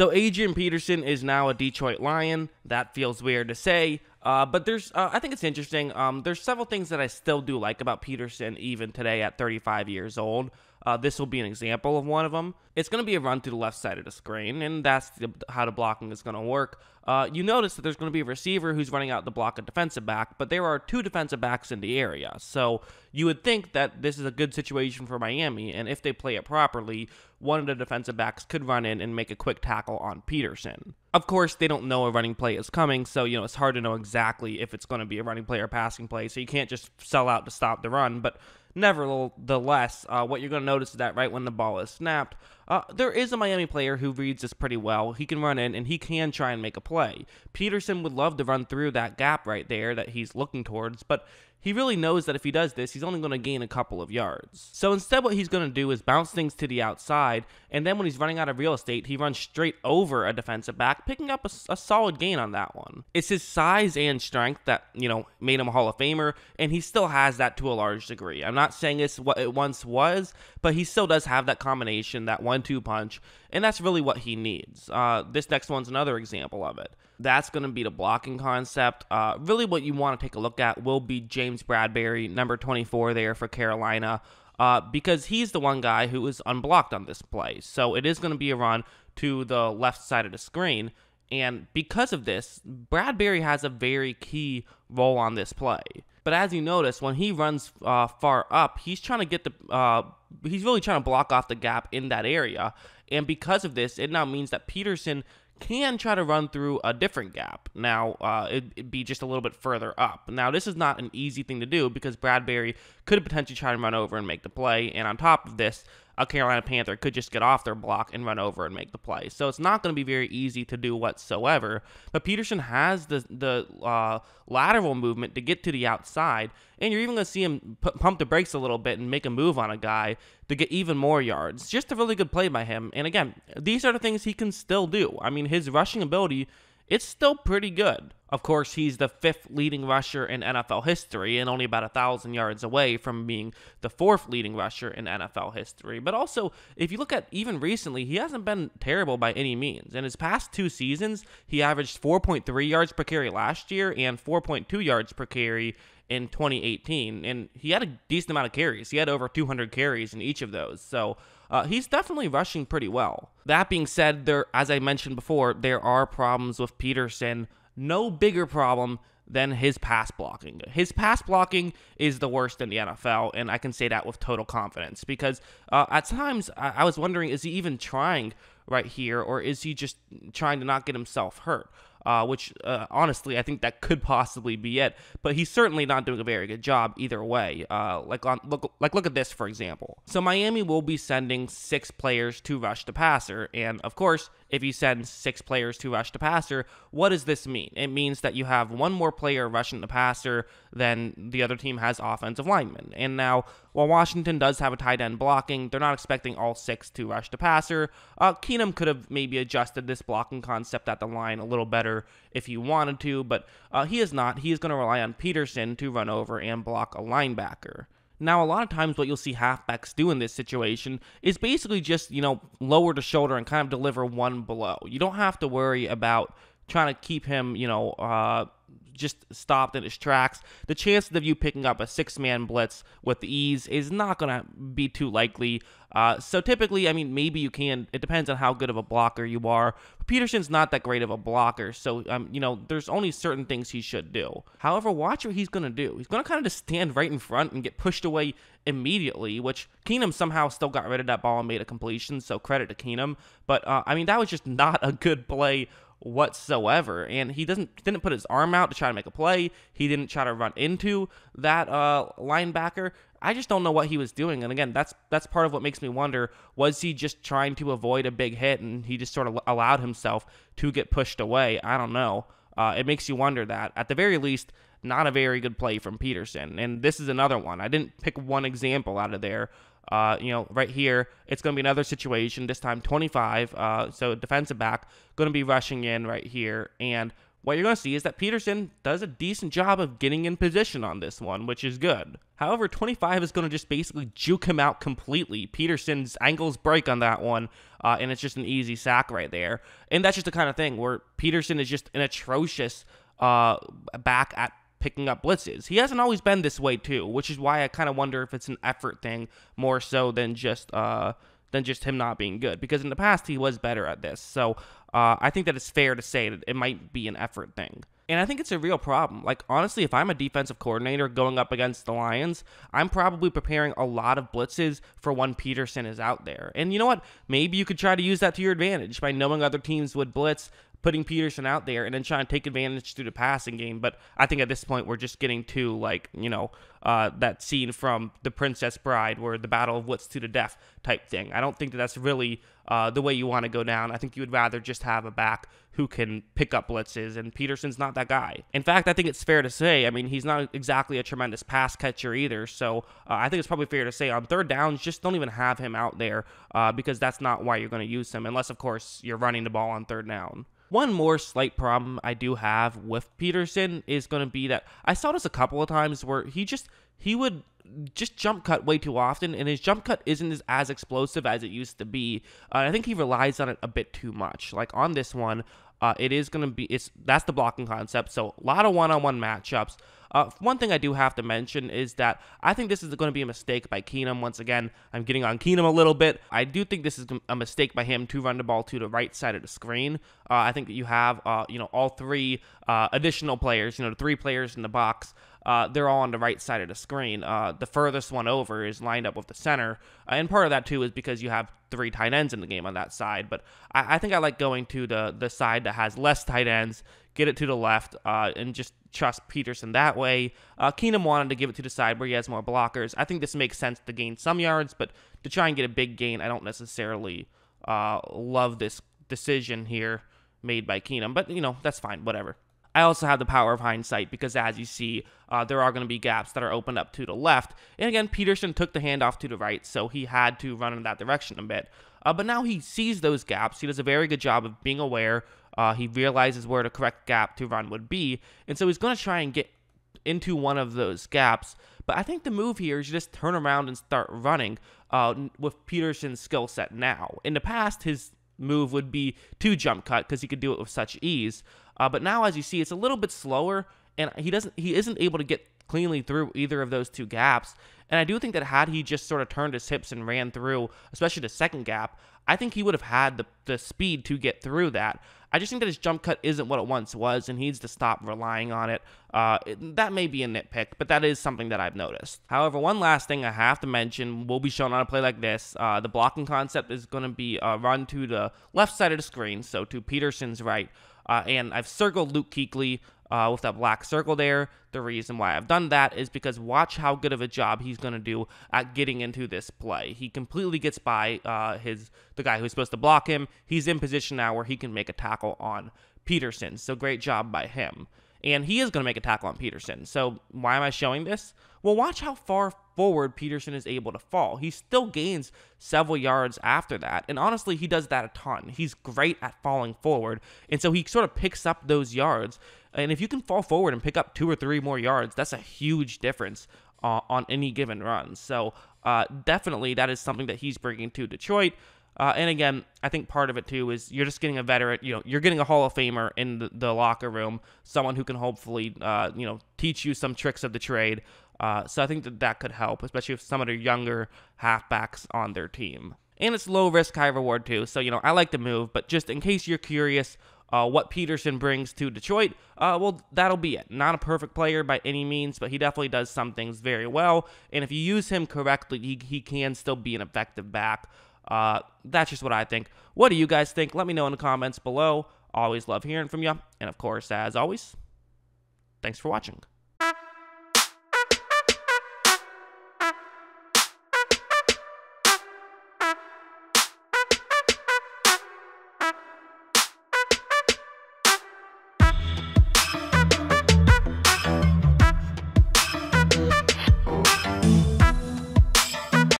So Adrian Peterson is now a Detroit Lion. That feels weird to say, but I think it's interesting. There's several things that I still do like about Peterson even today at 35 years old. This will be an example of one of them. It's going to be a run to the left side of the screen, and that's how the blocking is going to work. You notice that there's going to be a receiver who's running out to block a defensive back, but there are two defensive backs in the area. So you would think that this is a good situation for Miami, and if they play it properly, one of the defensive backs could run in and make a quick tackle on Peterson. Of course, they don't know a running play is coming, so it's hard to know exactly if it's going to be a running play or passing play, so you can't just sell out to stop the run, but nevertheless, what you're going to notice is that right when the ball is snapped, there is a Miami player who reads this pretty well. He can run in, and he can try and make a play. Peterson would love to run through that gap right there that he's looking towards, but he really knows that if he does this, he's only going to gain a couple of yards. So instead, what he's going to do is bounce things to the outside, and then when he's running out of real estate, he runs straight over a defensive back, picking up a solid gain on that one. It's his size and strength that, made him a Hall of Famer, and he still has that to a large degree. I'm not saying it's what it once was, but he still does have that combination, that 1-2 punch, and that's really what he needs. This next one's another example of it. That's going to be the blocking concept. Really what you want to take a look at will be James Bradberry, number 24 there for Carolina, because he's the one guy who is unblocked on this play. So it is going to be a run to the left side of the screen, and because of this, Bradberry has a very key role on this play. But as you notice, when he runs far up, he's trying to get he's really trying to block off the gap in that area, and because of this, it now means that Peterson can try to run through a different gap. Now, it'd be just a little bit further up. Now, this is not an easy thing to do because Bradberry could potentially try and run over and make the play, and on top of this, a Carolina Panther could just get off their block and run over and make the play. So it's not going to be very easy to do whatsoever, but Peterson has the lateral movement to get to the outside, and you're even going to see him pump the brakes a little bit and make a move on a guy to get even more yards. Just a really good play by him, and again, these are the things he can still do. I mean, his rushing ability, it's still pretty good. Of course, he's the 5th leading rusher in NFL history and only about 1,000 yards away from being the 4th leading rusher in NFL history. But also, if you look at even recently, he hasn't been terrible by any means. In his past 2 seasons, he averaged 4.3 yards per carry last year and 4.2 yards per carry in 2018. And he had a decent amount of carries. He had over 200 carries in each of those. So he's definitely rushing pretty well. That being said, as I mentioned before, there are problems with Peterson. No bigger problem than his pass blocking. His pass blocking is the worst in the NFL, and I can say that with total confidence because at times I was wondering, is he even trying right here, or is he just trying to not get himself hurt? Which honestly, I think that could possibly be it. But he's certainly not doing a very good job either way. Look at this, for example. So Miami will be sending 6 players to rush the passer, and of course, if you send 6 players to rush the passer, what does this mean? It means that you have one more player rushing the passer than the other team has offensive linemen. And now, while Washington does have a tight end blocking, they're not expecting all 6 to rush the passer. Keenum could have maybe adjusted this blocking concept at the line a little better if he wanted to, but he is not. He is going to rely on Peterson to run over and block a linebacker. Now, a lot of times what you'll see halfbacks do in this situation is basically just, lower the shoulder and kind of deliver one blow. You don't have to worry about trying to keep him, just stopped in his tracks. The chances of you picking up a 6-man blitz with ease is not going to be too likely. So typically, I mean, maybe you can. It depends on how good of a blocker you are. Peterson's not that great of a blocker, so, there's only certain things he should do. However, watch what he's going to do. He's going to kind of just stand right in front and get pushed away immediately, which Keenum somehow still got rid of that ball and made a completion, so credit to Keenum. But, that was just not a good play whatsoever, and he didn't put his arm out to try to make a play. He didn't try to run into that linebacker. I just don't know what he was doing, and again, that's part of what makes me wonder, was he just trying to avoid a big hit and he just sort of allowed himself to get pushed away? I don't know. It makes you wonder that. At the very least, not a very good play from Peterson, and this is another one. I didn't pick one example out of there. Right here, it's going to be another situation, this time 25, so defensive back, going to be rushing in right here, and what you're going to see is that Peterson does a decent job of getting in position on this one, which is good. However, 25 is going to just basically juke him out completely. Peterson's ankles break on that one, and it's just an easy sack right there. And that's just the kind of thing where Peterson is just an atrocious back at picking up blitzes. He hasn't always been this way too, which is why I kind of wonder if it's an effort thing more so than just him not being good, because in the past he was better at this. So I think that it's fair to say that it might be an effort thing. And I think it's a real problem. Like, honestly, if I'm a defensive coordinator going up against the Lions, I'm probably preparing a lot of blitzes for when Peterson is out there. And you know what? Maybe you could try to use that to your advantage by knowing other teams would blitz, putting Peterson out there, and then trying to take advantage through the passing game. But I think at this point, we're just getting to, like, that scene from The Princess Bride where the battle of wits to the death type thing. I don't think that that's really the way you want to go down. I think you would rather just have a back who can pick up blitzes, and Peterson's not that guy. In fact, I think it's fair to say, I mean, he's not exactly a tremendous pass catcher either, so I think it's probably fair to say on third downs, just don't even have him out there because that's not why you're going to use him, unless, of course, you're running the ball on third down. One more slight problem I do have with Peterson is going to be that I saw this a couple of times where he would just jump cut way too often, and his jump cut isn't as explosive as it used to be. I think he relies on it a bit too much. Like on this one, it is going to be, that's the blocking concept, so a lot of one-on-one matchups. One thing I do have to mention is that I think this is going to be a mistake by Keenum. Once again, I'm getting on Keenum a little bit. I do think this is a mistake by him to run the ball to the right side of the screen. I think that you have, all three additional players, the three players in the box. They're all on the right side of the screen. The furthest one over is lined up with the center. And part of that, too, is because you have three tight ends in the game on that side. But I think I like going to the side that has less tight ends, get it to the left, and just trust Peterson that way. Keenum wanted to give it to the side where he has more blockers. I think this makes sense to gain some yards, but to try and get a big gain, I don't necessarily love this decision here made by Keenum. But, that's fine, whatever. I also have the power of hindsight because, as you see, there are going to be gaps that are opened up to the left. And again, Peterson took the handoff to the right, so he had to run in that direction a bit. But now he sees those gaps. He does a very good job of being aware. He realizes where the correct gap to run would be. And so he's going to try and get into one of those gaps. But I think the move here is just turn around and start running with Peterson's skill set now. In the past, his move would be to jump cut because he could do it with such ease. But now, as you see, it's a little bit slower, and he isn't able to get cleanly through either of those two gaps. And I do think that had he just sort of turned his hips and ran through, especially the second gap, I think he would have had the speed to get through that. I just think that his jump cut isn't what it once was, and he needs to stop relying on it. That may be a nitpick, but that is something that I've noticed. However, one last thing I have to mention will be shown on a play like this. The blocking concept is going to be run to the left side of the screen, so to Peterson's right. And I've circled Luke Kuechly with that black circle there. The reason why I've done that is because watch how good of a job he's going to do at getting into this play. He completely gets by the guy who's supposed to block him. He's in position now where he can make a tackle on Peterson. So great job by him. And he is going to make a tackle on Peterson. So why am I showing this? Well, watch how far forward Peterson is able to fall. He still gains several yards after that. And honestly, he does that a ton. He's great at falling forward. And so he sort of picks up those yards. And if you can fall forward and pick up 2 or 3 more yards, that's a huge difference on any given run. So definitely that is something that he's bringing to Detroit. And again, I think part of it too is you're just getting a veteran, you're getting a Hall of Famer in the locker room, someone who can hopefully, teach you some tricks of the trade. So I think that could help, especially with some of the younger halfbacks on their team. And it's low risk, high reward too. So, I like the move, but just in case you're curious what Peterson brings to Detroit, well, that'll be it. Not a perfect player by any means, but he definitely does some things very well. And if you use him correctly, he can still be an effective back. That's just what I think. What do you guys think? Let me know in the comments below. Always love hearing from you. And of course, as always, thanks for watching.